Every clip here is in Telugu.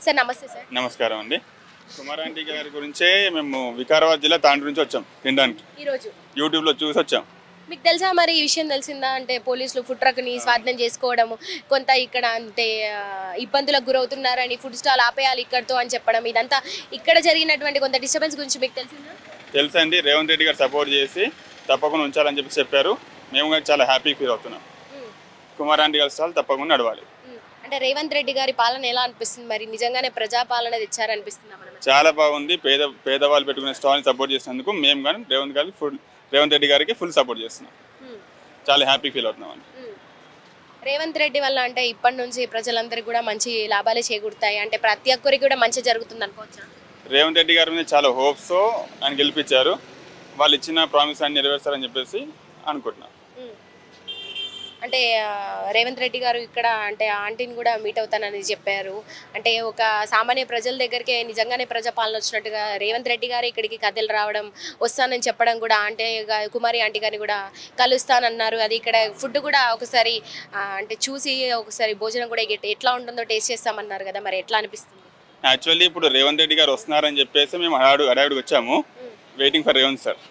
సార్ నమస్తే సార్. నమస్కారం అండి. కుమారాంటి గారి గురించే మేము వికారాబాద్ జిల్లా తాండ్ర నుంచి వచ్చాం తినడానికి. ఈరోజు యూట్యూబ్లో చూసి వచ్చాం. మీకు తెలుసా మరి ఈ విషయం తెలిసిందా? అంటే పోలీసులు ఫుడ్ ట్రక్ని స్వాధీనం చేసుకోవడము, కొంత ఇక్కడ అంటే ఇబ్బందులకు గురవుతున్నారని ఫుడ్ స్టాల్ ఆపేయాలి ఇక్కడతో అని చెప్పడం, ఇదంతా ఇక్కడ జరిగినటువంటి కొంత డిస్టర్బెన్స్ గురించి మీకు తెలిసిందా? తెలుసండి, రేవంత్ రెడ్డి గారు సపోర్ట్ చేసి తప్పకుండా ఉంచాలని చెప్పారు. మేము కూడా చాలా హ్యాపీ ఫీల్ అవుతున్నాం. కుమారాంటి గారి స్టాల్ తప్పకుండా నడవాలి. అంటే రేవంత్ రెడ్డి గారి పాలన ఎలా అనిపిస్తుంది? మరి నిజంగానే ప్రజాపాలన తెచ్చారనిపిస్తుందా? చాలా బాగుంది. పేదవాళ్ళు పెట్టుకునే స్టాల్ని సపోర్ట్ చేసినందుకు మేము కానీ రేవంత్ రెడ్డి గారికి ఫుల్ సపోర్ట్ చేస్తున్నాం. చాలా హ్యాపీ ఫీల్ అవుతున్నాం అండి. రేవంత్ రెడ్డి వల్ల అంటే ఇప్పటి నుంచి ప్రజలందరికీ కూడా మంచి లాభాలే చేకూరుతాయి, అంటే ప్రతి ఒక్కరికి కూడా మంచి జరుగుతుంది అనుకోవచ్చా? రేవంత్ రెడ్డి గారి మీద చాలా హోప్స్ ఆయన గెలిపించారు. వాళ్ళు ఇచ్చిన ప్రామిస్ అన్ని నెరవేర్చారని చెప్పేసి అనుకుంటున్నాం. అంటే రేవంత్ రెడ్డి గారు ఇక్కడ అంటే ఆంటీని కూడా మీట్ అవుతానని చెప్పారు. అంటే ఒక సామాన్య ప్రజల దగ్గరికి నిజంగానే ప్రజాపాలన వచ్చినట్టుగా రేవంత్ రెడ్డి గారు ఇక్కడికి కథలు రావడం, వస్తానని చెప్పడం, కూడా అంటే కుమారి ఆంటీ గారిని కూడా కలుస్తానన్నారు. అది ఇక్కడ ఫుడ్ కూడా ఒకసారి అంటే చూసి ఒకసారి భోజనం కూడా ఎట్లా ఉంటుందో టేస్ట్ చేస్తామన్నారు కదా, మరి ఎట్లా అనిపిస్తుంది? యాక్చువల్లీ ఇప్పుడు రేవంత్ రెడ్డి గారు వస్తున్నారని చెప్పేసి మేము హడావుడికి వచ్చాము, వెయిటింగ్ ఫర్ రేవంత్ సార్.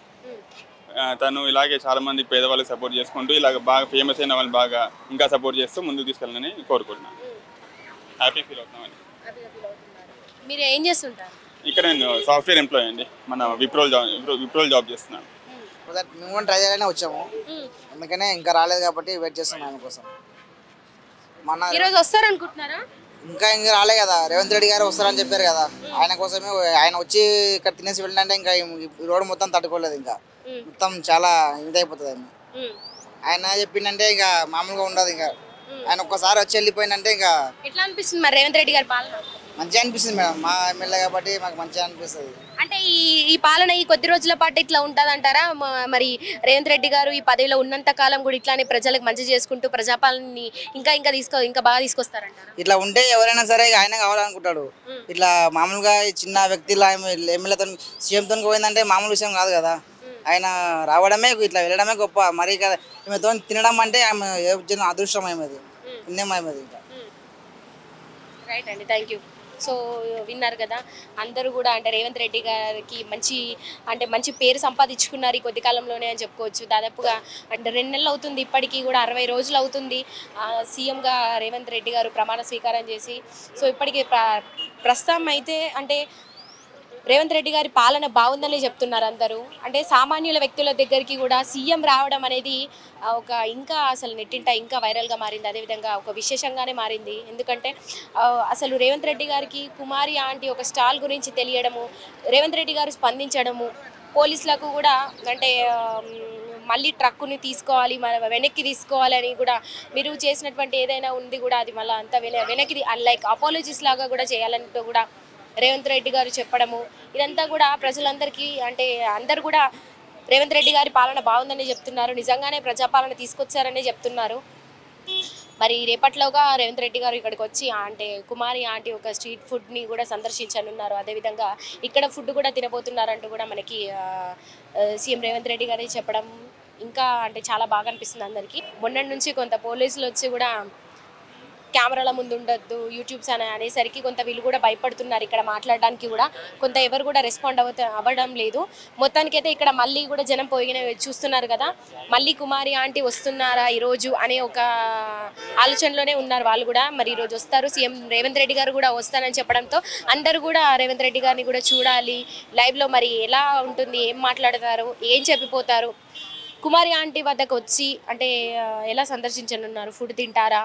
తను ఇలాగే చాలా మంది పేదవాళ్ళకి సపోర్ట్ చేసుకుంటూ ఇలాగ బాగా ఫేమస్ అయిన వాళ్ళు బాగా ఇంకా సపోర్ట్ చేస్తూ ముందుకు తీసుకెళ్ళాలని కోరుకుంటున్నాను. హ్యాపీ ఫీల్ అవుతున్నామండి. మీరు ఏం చేస్తుంటారు? ఇక్కడ నేను సాఫ్ట్వేర్ ఎంప్లాయీ అండి. మన విప్రోల్ జాబ్ చేస్తున్నాను. మేము కూడా ట్రై చేయాలనే వచ్చాము, అందుకనే ఇంకా రాలేదు కాబట్టి వెయిట్ చేస్తున్నాం ఆయన కోసం. ఈరోజు వస్తారనుకుంటున్నారా? ఇంకా రాలే కదా, రేవంత్ రెడ్డి గారు వస్తారని చెప్పారు కదా, ఆయన కోసమే. ఆయన వచ్చి ఇక్కడ తినేసి వెళ్ళినంటే ఇంకా ఈ రోడ్డు మొత్తం తట్టుకోలేదు, ఇంకా మొత్తం చాలా ఇదైపోతుంది. ఆయన చెప్పిందంటే ఇంకా మామూలుగా ఉండదు. ఇంకా ఆయన ఒక్కసారి వచ్చి వెళ్ళిపోయిందంటే ఇంకా ఎట్లా అనిపిస్తుంది మరి రేవంత్ రెడ్డి గారి పాలన? మంచిగా అనిపిస్తుంది మేడం, మా ఎమ్మెల్యే కాబట్టి మాకు మంచిగా అనిపిస్తుంది. అంటే ఈ పాలన ఈ కొద్ది రోజుల పాటు ఇట్లా ఉంటుందంటారా? మరి రేవంత్ రెడ్డి గారు ఈ పదవిలో ఉన్నంత కాలం కూడా ఇట్లానే ప్రజలకు మంచి చేసుకుంటూ ప్రజాపాలనని ఇంకా బాగా తీసుకొస్తారంటారా? ఇట్లా ఉంటే ఎవరైనా సరే ఆయన కావాలనుకుంటాడు. ఇట్లా మామూలుగా చిన్న వ్యక్తిలా ఎమ్మెల్యేతో సీఎంతో పోయిందంటే మామూలు విషయం కాదు కదా. ఆయన రావడమే ఇట్లా వెళ్ళడమే గొప్ప. మరి ఈమెతో తినడం అంటే ఆమె అదృష్టం అయ్యేది, పుణ్యం అయ్యేది. ఇంకా రైట్ అండి, థ్యాంక్ యూ. సో విన్నారు కదా, అందరూ కూడా అంటే రేవంత్ రెడ్డి గారికి మంచి పేరు సంపాదించుకున్నారు ఈ కొద్ది కాలంలోనే అని చెప్పుకోవచ్చు. దాదాపుగా అంటే 2 నెలలు అవుతుంది, ఇప్పటికీ కూడా 60 రోజులు అవుతుంది సీఎంగా రేవంత్ రెడ్డి గారు ప్రమాణ స్వీకారం చేసి. సో ఇప్పటికీ ప్రస్తుతం అయితే అంటే రేవంత్ రెడ్డి గారి పాలన బాగుందని చెప్తున్నారు అందరూ. అంటే సామాన్యుల వ్యక్తుల దగ్గరికి కూడా సీఎం రావడం అనేది ఇంకా అసలు నెట్టింట ఇంకా వైరల్గా మారింది, అదేవిధంగా ఒక విశేషంగానే మారింది. ఎందుకంటే అసలు రేవంత్ రెడ్డి గారికి కుమారి ఆంటీ ఒక స్టాల్ గురించి తెలియడము, రేవంత్ రెడ్డి గారు స్పందించడము, పోలీసులకు కూడా అంటే మళ్ళీ ట్రక్కుని తీసుకోవాలి, వెనక్కి తీసుకోవాలి అని కూడా, మీరు చేసినటువంటి ఏదైనా ఉంది కూడా అది మళ్ళీ అంతా వెనక్కి లైక్ అపాలజీస్ లాగా కూడా చేయాలంటూ కూడా రేవంత్ రెడ్డి గారు చెప్పడము, ఇదంతా కూడా ప్రజలందరికీ అంటే అందరు కూడా రేవంత్ రెడ్డి గారి పాలన బాగుందని చెప్తున్నారు. నిజంగానే ప్రజాపాలన తీసుకొచ్చారని చెప్తున్నారు. మరి రేపట్లోగా రేవంత్ రెడ్డి గారు ఇక్కడికి వచ్చి అంటే కుమారి ఆంటీ ఒక స్ట్రీట్ ఫుడ్ని కూడా సందర్శించనున్నారు. అదేవిధంగా ఇక్కడ ఫుడ్ కూడా తినబోతున్నారంటూ కూడా మనకి సీఎం రేవంత్ రెడ్డి గారు చెప్పడం ఇంకా అంటే చాలా బాగా అనిపిస్తుంది అందరికీ. మొన్నటి నుంచి కొంత పోలీసులు వచ్చి కూడా కెమెరాల ముందు ఉండొద్దు యూట్యూబ్స్ అనేసరికి కొంత వీళ్ళు కూడా భయపడుతున్నారు. ఇక్కడ మాట్లాడడానికి కూడా కొంత ఎవరు కూడా రెస్పాండ్ అవ్వడం లేదు. మొత్తానికైతే ఇక్కడ మళ్ళీ కూడా జనం పోయిన చూస్తున్నారు కదా, మళ్ళీ కుమారి ఆంటీ వస్తున్నారా ఈరోజు అనే ఒక ఆలోచనలోనే ఉన్నారు వాళ్ళు కూడా. మరి ఈరోజు వస్తారు, సీఎం రేవంత్ రెడ్డి గారు కూడా వస్తానని చెప్పడంతో అందరూ కూడా రేవంత్ రెడ్డి గారిని కూడా చూడాలి లైవ్లో, మరి ఎలా ఉంటుంది, ఏం మాట్లాడతారు, ఏం చెప్పిపోతారు, కుమారి ఆంటీ వద్దకు వచ్చి అంటే ఎలా సందర్శించనున్నారు, ఫుడ్ తింటారా,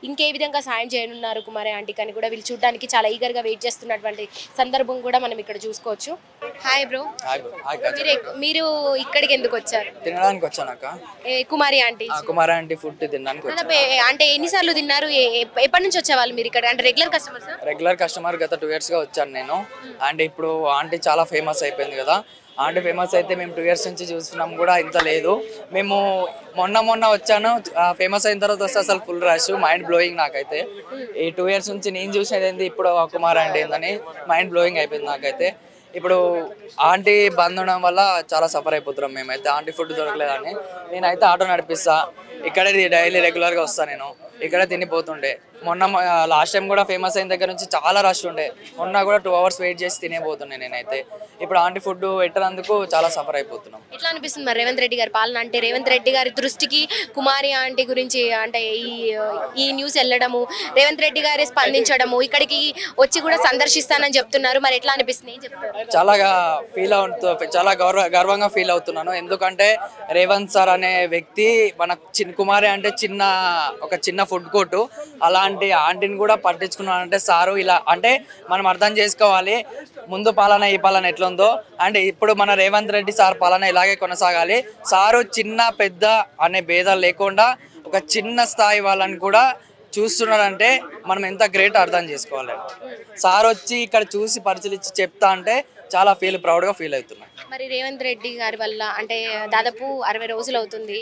ఇంకే విధంగా సాయం చేయనున్నారు కుమారి ఆంటీకి అని కూడా వీళ్ళు చూడడానికి చాలా ఈగర్గా వెయిట్ చేస్తున్నటువంటి సందర్భం కూడా మనం ఇక్కడ చూసుకోవచ్చు. హాయ్ బ్రో, మీరు ఇక్కడికి ఎందుకు వచ్చారు? తినడానికి వచ్చానక్క. కుమారి ఆంటీ ఫుడ్ తినడానికి. అంటే ఎన్నిసార్లు తిన్నారు, ఎప్పటి నుంచి వచ్చేవాళ్ళు మీరు ఇక్కడ? అంటే రెగ్యులర్ కస్టమర్ గత 2 years గా వచ్చాను నేను. అంటే ఇప్పుడు ఆంటీ చాలా ఫేమస్ అయిపోయింది కదా, ఆంటీ ఫేమస్ అయితే మేము 2 years నుంచి చూస్తున్నాం కూడా ఇంత లేదు. మేము మొన్న వచ్చాను, ఫేమస్ అయిన తర్వాత వస్తే అసలు ఫుల్ రష్, మైండ్ బ్లోయింగ్. నాకైతే ఈ 2 years నుంచి నేను చూసేది ఏంది, ఇప్పుడు కుమార్ ఆంటీ ఏందని మైండ్ బ్లోయింగ్ అయిపోయింది నాకైతే. ఇప్పుడు ఆంటీ బంద్ ఉండడం వల్ల చాలా సఫర్ అయిపోతున్నాం మేమైతే. ఆంటీ ఫుడ్ దొరకలేదని నేనైతే ఆటో నడిపిస్తా, ఇక్కడే డైలీ రెగ్యులర్గా వస్తాను నేను, ఇక్కడే తినిపోతుండే. మొన్న లాస్ట్ టైం కూడా ఫేమస్ అయిన దగ్గర నుంచి చాలా రష్ ఉండే. మొన్న కూడా 2 hours వెయిట్ చేసి తినేపోతున్నాను నేనైతే. ఇప్పుడు ఆంటీ ఫుడ్ పెట్టినందుకు చాలా సఫర్ అయిపోతున్నాం. ఎట్లా అనిపిస్తుంది మరి రేవంత్ రెడ్డి గారి పాలన? అంటే రేవంత్ రెడ్డి గారి దృష్టికి కుమారి ఆంటీ గురించి అంటే ఈ న్యూస్ వెళ్ళడము, రేవంత్ రెడ్డి గారి స్పందించడము, ఇక్కడికి వచ్చి కూడా సందర్శిస్తానని చెప్తున్నారు. మరి ఎట్లా అనిపిస్తుంది? ఏం చెప్తారు? చాలా గర్వంగా ఫీల్ అవుతున్నాను. ఎందుకంటే రేవంత్ సార్ అనే వ్యక్తి మన కుమారి అంటే ఒక చిన్న ఫుడ్ కోర్టు, అలాంటి ఆంటీని కూడా పట్టించుకున్నానంటే సారు ఇలా అంటే మనం అర్థం చేసుకోవాలి ముందు పాలన ఈ పాలన ఎట్లుందో. అండ్ ఇప్పుడు మన రేవంత్ రెడ్డి సార్ పాలన ఇలాగే కొనసాగాలి. సారు చిన్న పెద్ద అనే భేదాలు లేకుండా ఒక చిన్న స్థాయి వాళ్ళని కూడా చూస్తున్నారంటే మనం ఎంత గ్రేట్ అర్థం చేసుకోవాలి. సార్ వచ్చి ఇక్కడ చూసి పరిశీలించి చెప్తా అంటే చాలా ప్రౌడ్గా ఫీల్ అవుతున్నాం. మరి రేవంత్ రెడ్డి గారి వల్ల అంటే దాదాపు 60 రోజులు అవుతుంది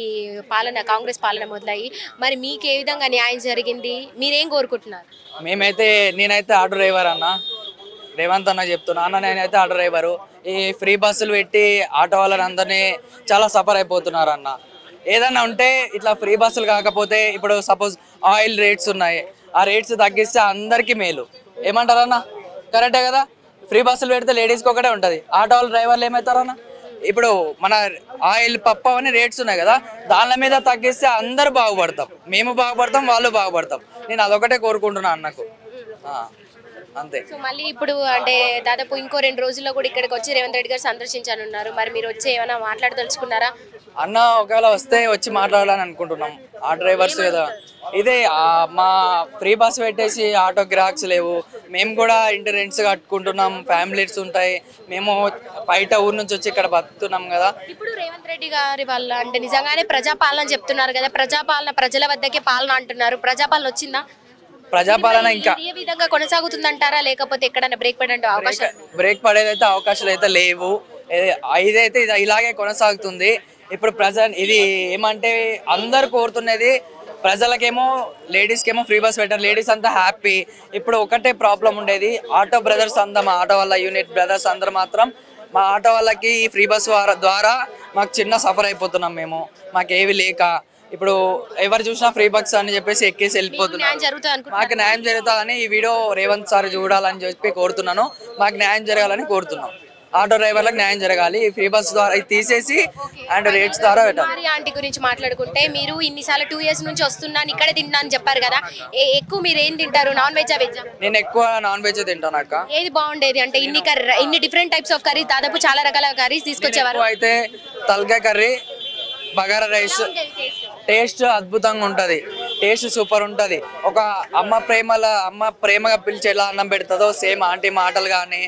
ఈ పాలన, కాంగ్రెస్ పాలన మొదలయ్యి. మరి మీకు ఏ విధంగా న్యాయం జరిగింది? మీరేం కోరుకుంటున్నారు? నేనైతే ఆటో డ్రైవర్ అన్న, రేవంత్ అన్న చెప్తున్నా అన్న, నేనైతే ఆటో డ్రైవరు. ఈ ఫ్రీ బస్సులు పెట్టి ఆటో వాళ్ళని అందరినీ చాలా సఫర్ అయిపోతున్నారు అన్న. ఏదన్నా ఉంటే ఇట్లా ఫ్రీ బస్సులు కాకపోతే ఇప్పుడు సపోజ్ ఆయిల్ రేట్స్ ఉన్నాయి, ఆ రేట్స్ తగ్గిస్తే అందరికీ మేలు. ఏమంటారన్న? కరెక్టే కదా. ఫ్రీ బస్సులు పెడితే లేడీస్కి ఒకటే ఉంటుంది, ఆటో వాళ్ళ డ్రైవర్లు ఏమవుతారన్న? ఇప్పుడు మన ఆయిల్ పప్పు అని రేట్స్ ఉన్నాయి కదా, దాని మీద తగ్గిస్తే అందరు బాగుపడతాం, మేము బాగుపడతాం, వాళ్ళు బాగుపడతాం. నేను అదొకటే కోరుకుంటున్నాను అన్నకు, అంతే. సో మళ్ళీ ఇప్పుడు అంటే దాదాపు ఇంకో 2 రోజుల్లో కూడా ఇక్కడికి వచ్చి రేవంత్ రెడ్డి గారు సందర్శించనున్నారు. మరి మీరు వచ్చి ఏమైనా మాట్లాడదలుచుకున్నారా? అన్న ఒకవేళ వస్తే వచ్చి మాట్లాడాలని అనుకుంటున్నాం. ఆ డ్రైవర్స్ కదా ఇదే మా ఫ్రీ బస్ పెట్టేసి ఆటో గిరాక్స్ లేవు, మేము కూడా ఇంటి రెంట్స్ కట్టుకుంటున్నాం, ఫ్యామిలీస్ ఉంటాయి, మేము బయట ఊరు నుంచి వచ్చి ఇక్కడ బతుకుతున్నాం కదా. ఇప్పుడు రేవంత్ రెడ్డి గారి వల్ల అంటే నిజంగానే ప్రజాపాలన చెప్తున్నారు కదా, ప్రజాపాలన ప్రజల వద్దకే పాలన అంటున్నారు. ప్రజాపాలన వచ్చిందా? ప్రజాపాలన ఇంకా ఏ విధంగా కొనసాగుతుందంటారా, లేకపోతే ఎక్కడైనా బ్రేక్ పడే అవకాశం? బ్రేక్ పడేదైతే అవకాశాలు అయితే లేవు. ఇదైతే ఇలాగే కొనసాగుతుంది. ఇప్పుడు ఇది ఏమంటే అందరు కోరుతున్నది, ప్రజలకేమో లేడీస్కేమో ఫ్రీ బస్ పెట్టారు, లేడీస్ అంతా హ్యాపీ. ఇప్పుడు ఒకటే ప్రాబ్లం ఉండేది, ఆటో బ్రదర్స్ అందరం, మా ఆటో వాళ్ళ యూనిట్ బ్రదర్స్ అందరూ మాత్రం మా ఆటో వాళ్ళకి ఈ ఫ్రీ బస్ ద్వారా మాకు చిన్న సఫర్ అయిపోతున్నాం. మాకేవి లేక ఇప్పుడు ఎవరు చూసినా ఫ్రీ బస్ అని చెప్పేసి ఎక్కేసి వెళ్ళిపోతున్నాం. మాకు న్యాయం జరుగుతుందని ఈ వీడియో రేవంత్ సార్ చూడాలని చెప్పి కోరుతున్నాను. మాకు న్యాయం జరగాలని కోరుతున్నాను. ఆటో డ్రైవర్లకు న్యాయం జరగాలి. ఈ ఫ్రీ బస్ ద్వారా తీసేసి అండ్ రేట్స్ ద్వారా కుమారి ఆంటీ గురించి మాట్లాడుకుంటే, మీరు ఇన్నిసార్లు 2 years నుంచి వస్తున్నాను ఇక్కడే తింటాను చెప్పారు కదా, ఎక్కువ మీరు ఏం తింటారు, నాన్ వెజ్ వెజ్? నేను ఎక్కువ నాన్ వెజ్ తింటాను అక్క. ఏది బాగుండేది అంటే ఇన్ని డిఫరెంట్ టైప్స్ ఆఫ్ కర్రీ, దాదాపు చాలా రకాల కర్రీస్ తీసుకొచ్చేవారు. అయితే తలకాయ కర్రీ, బగారా రైస్ టేస్ట్ అద్భుతంగా ఉంటుంది, టేస్ట్ సూపర్ ఉంటుంది. ఒక అమ్మ ప్రేమగా పిలిచి ఎలా అన్నం పెడుతుందో సేమ్ ఆంటీ మాటలు కానీ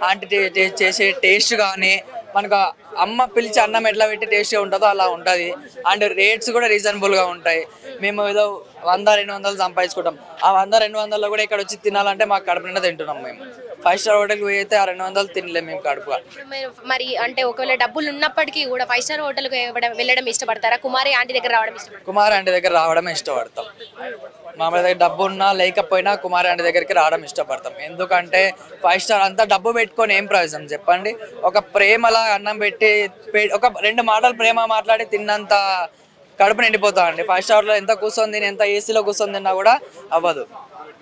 ఆంటీ చేసే టేస్ట్ కానీ మనకు అమ్మ పిలిచి అన్నం ఎట్లా పెట్టి టేస్ట్గా ఉంటుందో అలా ఉంటుంది. అండ్ రేట్స్ కూడా రీజనబుల్గా ఉంటాయి. మేము ఏదో 100-200 సంపాదించుకుంటాం, ఆ 100-200లో కూడా ఇక్కడ వచ్చి తినాలంటే మాకు కడుపు నిండా తింటున్నాం. మేము 5 star హోటల్కి పోయి అయితే ఆ 200 తినలేము మేము కడుపుగా. మరి అంటే ఒకవేళ డబ్బులు ఉన్నప్పటికీ కూడా 5 star హోటల్కి వెళ్ళడం ఇష్టపడతారా, కుమారి ఆంటీ దగ్గర రావడం ఇష్టపడతారా? కుమారి ఆంటీ దగ్గర రావడమే ఇష్టపడతాం. మా దగ్గర డబ్బు ఉన్నా లేకపోయినా కుమారి ఆంటీ దగ్గరికి రావడం ఇష్టపడతాం. ఎందుకంటే 5 star అంతా డబ్బు పెట్టుకొని ఏం ప్రయోజనం చెప్పండి? ఒక ప్రేమలా అన్నం పెట్టి ఒక 2 మాటలు ప్రేమ మాట్లాడి తిన్నంత కడుపు నిండిపోతా అండి. 5 starలో ఎంత కూర్చొని ఎంత ఏసీలో కూర్చొని తిన్నా కూడా అవ్వదు.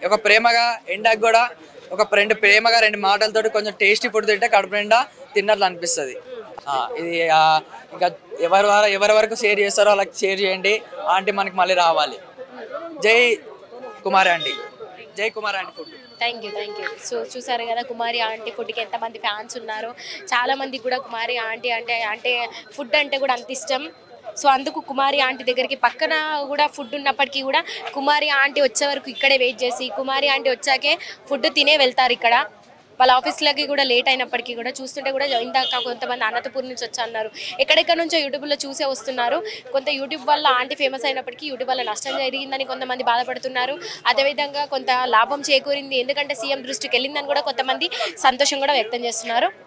ఒక ప్రేమగా ఎండకు కూడా ప్రేమగా 2 మాటలతోటి కొంచెం టేస్టీ ఫుడ్ తింటే కడుపు నిండా తిన్నట్లు అనిపిస్తుంది. ఇది ఇంకా ఎవరి వరకు షేర్ చేస్తారో అలా షేర్ చేయండి. ఆంటీ మనకి మళ్ళీ రావాలి. జై కుమారి ఆంటీ, జై Kumari aunty food. Thank you. So చూసారు కదా కుమారి ఆంటీ ఫుడ్కి ఎంతమంది ఫ్యాన్స్ ఉన్నారో. చాలా మందికి కూడా కుమారి ఆంటీ అంటే ఫుడ్ అంటే కూడా అంత ఇష్టం. సో అందుకు కుమారి ఆంటీ దగ్గరికి పక్కన కూడా ఫుడ్ ఉన్నప్పటికీ కూడా కుమారి ఆంటీ వచ్చే వరకు ఇక్కడే వెయిట్ చేసి కుమారి ఆంటీ వచ్చాకే ఫుడ్ తినే వెళ్తారు. ఇక్కడ వాళ్ళ ఆఫీస్లకి కూడా లేట్ అయినప్పటికీ కూడా చూస్తుంటే కూడా ఇందాక కొంతమంది అనంతపూర్ నుంచి వచ్చి అన్నారు, ఎక్కడెక్కడ నుంచో యూట్యూబ్లో చూసే వస్తున్నారు. కొంత యూట్యూబ్ వల్ల ఆంటీ ఫేమస్ అయినప్పటికీ యూట్యూబ్ వల్ల నష్టం జరిగిందని కొంతమంది బాధపడుతున్నారు. అదేవిధంగా కొంత లాభం చేకూరింది ఎందుకంటే సీఎం దృష్టికి వెళ్ళిందని కూడా కొంతమంది సంతోషం కూడా వ్యక్తం చేస్తున్నారు.